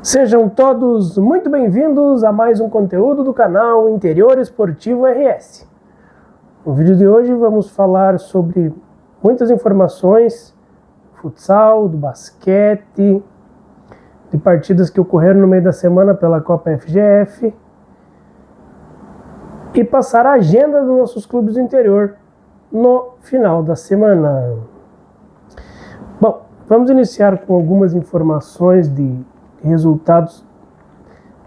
Sejam todos muito bem-vindos a mais um conteúdo do canal Interior Esportivo RS. No vídeo de hoje vamos falar sobre muitas informações do futsal, do basquete, de partidas que ocorreram no meio da semana pela Copa FGF e passar a agenda dos nossos clubes do interior no final da semana. Bom, vamos iniciar com algumas informações de resultados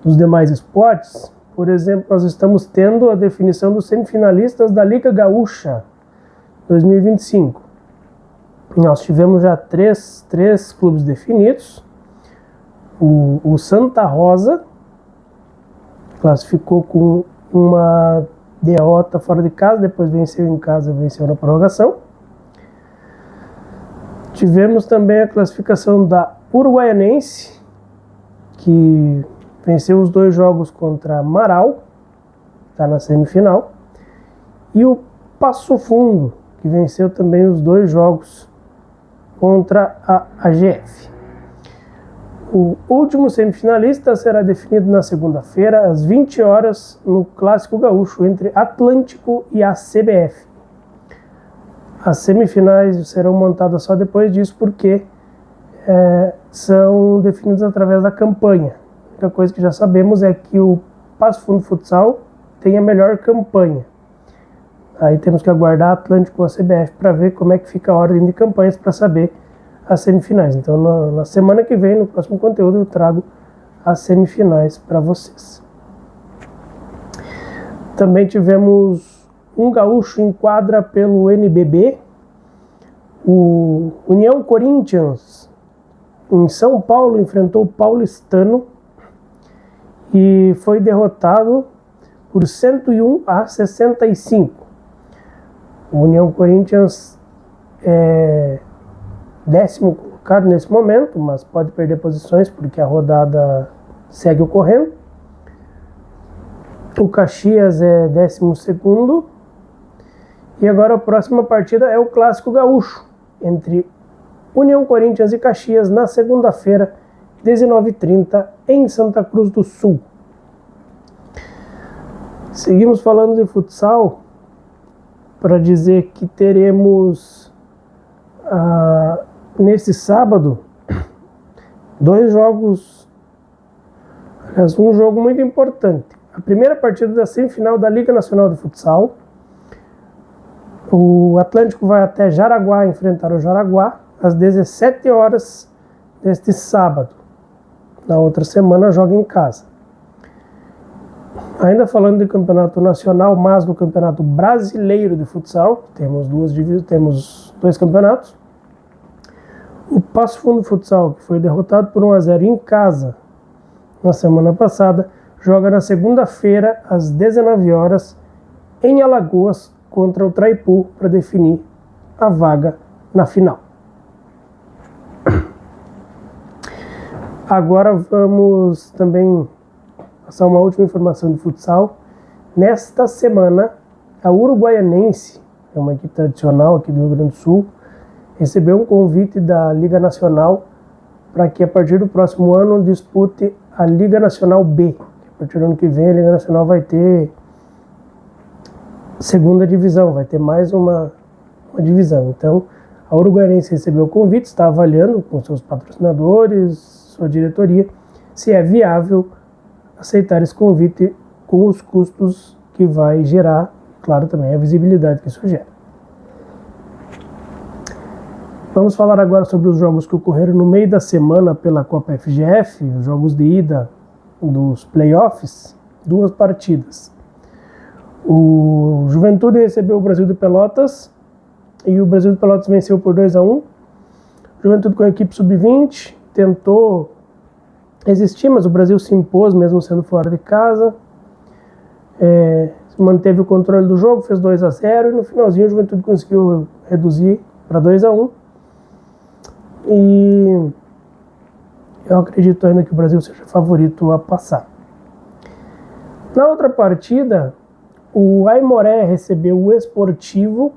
dos demais esportes. Por exemplo, nós estamos tendo a definição dos semifinalistas da Liga Gaúcha 2025. Nós tivemos já três clubes definidos. O Santa Rosa classificou com uma derrota fora de casa, depois venceu em casa, venceu na prorrogação. Tivemos também a classificação da Uruguaianense, que venceu os 2 jogos contra Amaral, está na semifinal, e o Passo Fundo, que venceu também os 2 jogos contra a AGF. O último semifinalista será definido na segunda-feira, às 20 horas, no Clássico Gaúcho, entre Atlântico e a CBF. As semifinais serão montadas só depois disso, porque são definidos através da campanha. A única coisa que já sabemos é que o Passo Fundo Futsal tem a melhor campanha. Aí temos que aguardar Atlântico ou a CBF para ver como é que fica a ordem de campanhas para saber as semifinais. Então na semana que vem, no próximo conteúdo, eu trago as semifinais para vocês. Também tivemos um gaúcho em quadra pelo NBB. O União Corinthians em São Paulo enfrentou o Paulistano e foi derrotado por 101-65. O União Corinthians é 10º colocado nesse momento, mas pode perder posições porque a rodada segue ocorrendo. O Caxias é 12º. E agora a próxima partida é o Clássico Gaúcho, entre União Corinthians e Caxias, na segunda-feira, 19h30, em Santa Cruz do Sul. Seguimos falando de futsal para dizer que teremos nesse sábado 2 jogos, aliás, um jogo muito importante. A primeira partida da semifinal da Liga Nacional de Futsal. O Atlântico vai até Jaraguá enfrentar o Jaraguá às 17 horas deste sábado. Na outra semana joga em casa. Ainda falando de campeonato nacional, mas do campeonato brasileiro de futsal, temos 2 campeonatos. O Passo Fundo Futsal, que foi derrotado por 1-0 em casa na semana passada, joga na segunda-feira às 19 horas em Alagoas contra o Traipu para definir a vaga na final. Agora vamos também passar uma última informação de futsal. Nesta semana, a Uruguaianense, é uma equipe tradicional aqui do Rio Grande do Sul, recebeu um convite da Liga Nacional para que a partir do próximo ano dispute a Liga Nacional B. A partir do ano que vem a Liga Nacional vai ter segunda divisão, vai ter mais uma divisão. Então a Uruguaianense recebeu o convite, está avaliando com seus patrocinadores, sua diretoria, se é viável aceitar esse convite com os custos que vai gerar, claro, também a visibilidade que isso gera. Vamos falar agora sobre os jogos que ocorreram no meio da semana pela Copa FGF, os jogos de ida dos playoffs, 2 partidas. O Juventude recebeu o Brasil de Pelotas e o Brasil de Pelotas venceu por 2-1. Juventude com a equipe sub-20 tentou resistir, mas o Brasil se impôs mesmo sendo fora de casa. Manteve o controle do jogo, fez 2-0 e no finalzinho o Juventude conseguiu reduzir para 2-1. E eu acredito ainda que o Brasil seja favorito a passar. Na outra partida, o Aimoré recebeu o Esportivo,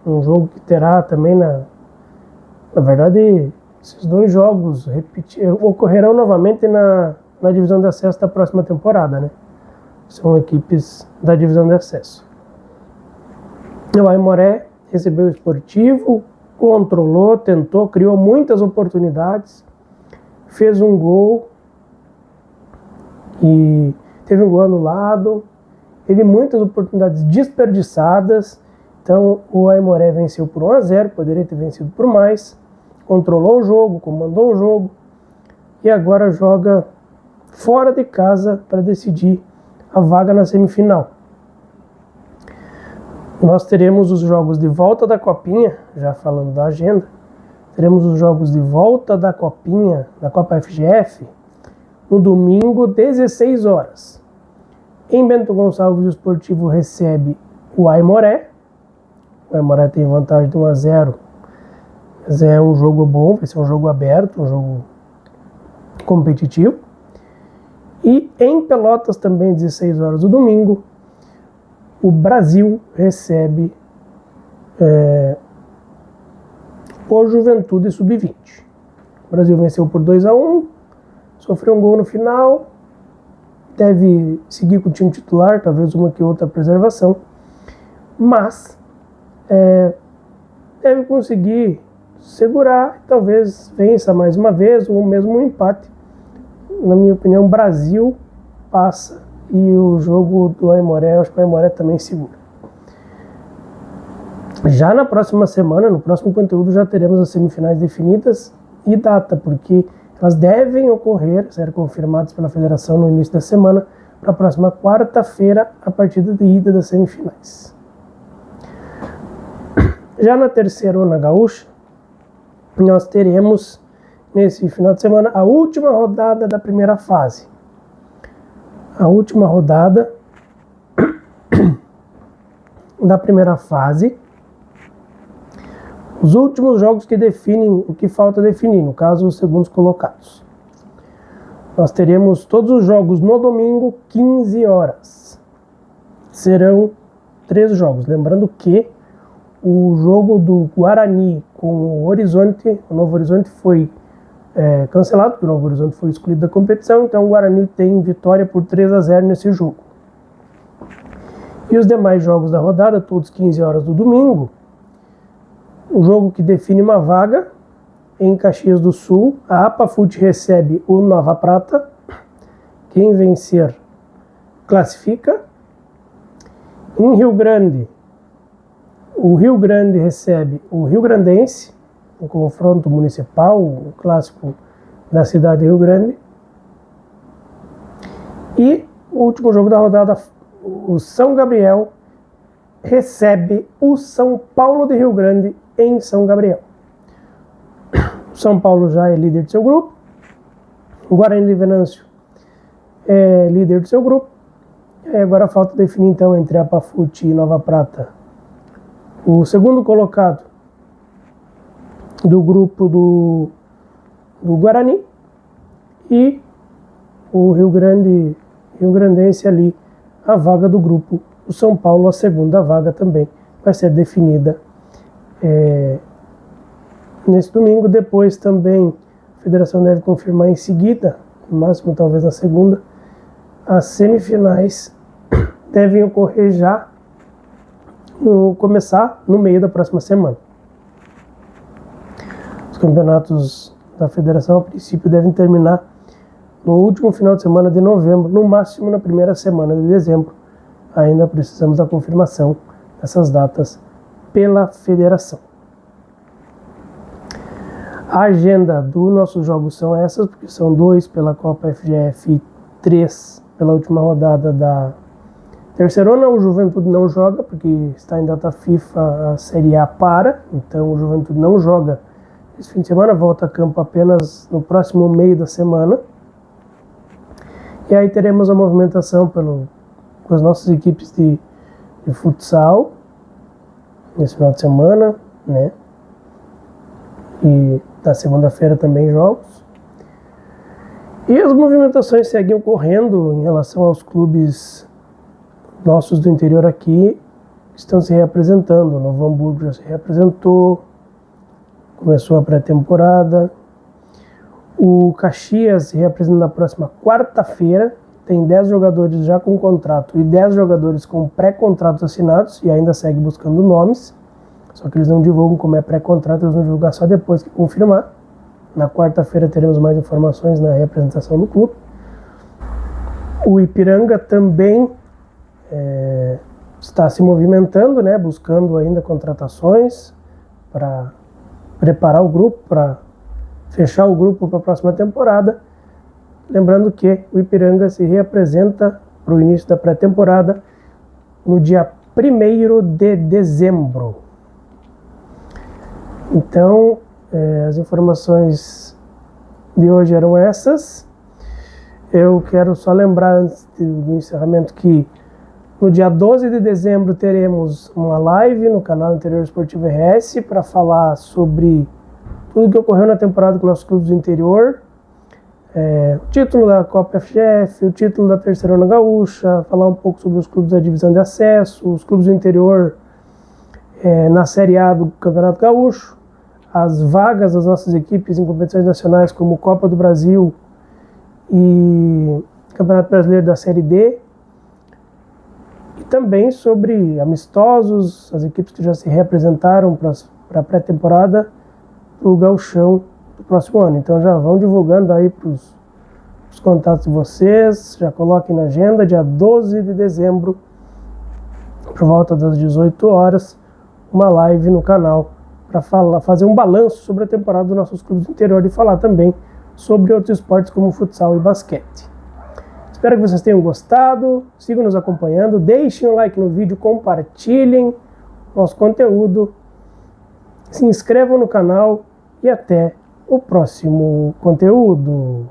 um jogo que terá também, na verdade, Esses dois jogos ocorrerão novamente na divisão de acesso da próxima temporada, né? São equipes da divisão de acesso. O Aimoré recebeu o Esportivo, controlou, tentou, criou muitas oportunidades, fez um gol e teve um gol anulado, teve muitas oportunidades desperdiçadas. Então o Aimoré venceu por 1-0, poderia ter vencido por mais, controlou o jogo, comandou o jogo e agora joga fora de casa para decidir a vaga na semifinal. Nós teremos os jogos de volta da Copinha, já falando da agenda, teremos os jogos de volta da Copinha, da Copa FGF, no domingo, 16 horas. Em Bento Gonçalves, o Esportivo recebe o Aimoré. O Aimoré tem vantagem de 1-0, mas é um jogo bom, vai ser um jogo aberto, um jogo competitivo. E em Pelotas, também 16 horas do domingo, o Brasil recebe o Juventude Sub-20. O Brasil venceu por 2-1, sofreu um gol no final, deve seguir com o time titular, talvez uma que outra preservação, mas deve conseguir segurar, talvez vença mais uma vez, ou mesmo um empate. Na minha opinião, o Brasil passa e o jogo do Aimoré, acho que o Aimoré também segura. Já na próxima semana, no próximo conteúdo, já teremos as semifinais definidas e data, porque elas devem ocorrer, ser confirmadas pela federação no início da semana, para a próxima quarta-feira, a partida de ida das semifinais. Já na Terceirona Gaúcha, nós teremos, nesse final de semana, a última rodada da primeira fase. A última rodada da primeira fase. Os últimos jogos que definem o que falta definir, no caso, os segundos colocados. Nós teremos todos os jogos no domingo, 15 horas. Serão 3 jogos. Lembrando que o jogo do Guarani com o Horizonte, o Novo Horizonte foi cancelado, porque o Novo Horizonte foi excluído da competição, então o Guarani tem vitória por 3-0 nesse jogo. E os demais jogos da rodada, todos 15 horas do domingo, o jogo que define uma vaga em Caxias do Sul, a APAFUT recebe o Nova Prata, quem vencer classifica. Em Rio Grande, o Rio Grande recebe o Rio Grandense, um confronto municipal, um clássico da cidade de Rio Grande. E o último jogo da rodada, o São Gabriel recebe o São Paulo de Rio Grande em São Gabriel. O São Paulo já é líder de seu grupo, o Guarani de Venâncio é líder do seu grupo. E agora falta definir então entre a APAFUT e Nova Prata o segundo colocado do grupo do Guarani e o Rio Grandense ali, a vaga do grupo. O São Paulo, a segunda vaga também, vai ser definida nesse domingo. Depois também a federação deve confirmar em seguida, no máximo talvez na segunda, as semifinais devem ocorrer já, começar no meio da próxima semana. Os campeonatos da federação, a princípio, devem terminar no último final de semana de novembro, no máximo na primeira semana de dezembro. Ainda precisamos da confirmação dessas datas pela federação. A agenda dos nossos jogos são essas, porque são 2 pela Copa FGF e 3 pela última rodada da Terceirona. O Juventude não joga, porque está em data FIFA, a Série A para, então o Juventude não joga esse fim de semana, volta a campo apenas no próximo meio da semana. E aí teremos a movimentação com as nossas equipes de futsal nesse final de semana, né? E na segunda-feira também jogos. E as movimentações seguem ocorrendo em relação aos clubes nossos do interior aqui, que estão se reapresentando. O Novo Hamburgo já se reapresentou, começou a pré-temporada, O Caxias se representa na próxima quarta-feira. Tem 10 jogadores já com contrato e 10 jogadores com pré-contratos assinados e ainda segue buscando nomes. Só que eles não divulgam como é pré-contrato, eles vão divulgar só depois que confirmar. Na quarta-feira teremos mais informações na representação do clube. O Ipiranga também está se movimentando, né, buscando ainda contratações para preparar o grupo, para fechar o grupo para a próxima temporada. Lembrando que o Ipiranga se reapresenta para o início da pré-temporada no dia 1º de dezembro. Então, as informações de hoje eram essas. Eu quero só lembrar antes do encerramento que no dia 12 de dezembro teremos uma live no canal Interior Esportivo RS para falar sobre tudo que ocorreu na temporada com nossos clubes do interior. O título da Copa FGF, o título da Terceirona Gaúcha, falar um pouco sobre os clubes da divisão de acesso, os clubes do interior na Série A do Campeonato Gaúcho, as vagas das nossas equipes em competições nacionais como Copa do Brasil e Campeonato Brasileiro da Série D, e também sobre amistosos, as equipes que já se representaram para a pré-temporada para o Gauchão do próximo ano. Então já vão divulgando aí para os contatos de vocês, já coloquem na agenda, dia 12 de dezembro, por volta das 18 horas, uma live no canal para fazer um balanço sobre a temporada dos nossos clubes do interior e falar também sobre outros esportes como futsal e basquete. Espero que vocês tenham gostado, sigam nos acompanhando, deixem um like no vídeo, compartilhem nosso conteúdo, se inscrevam no canal e até o próximo conteúdo.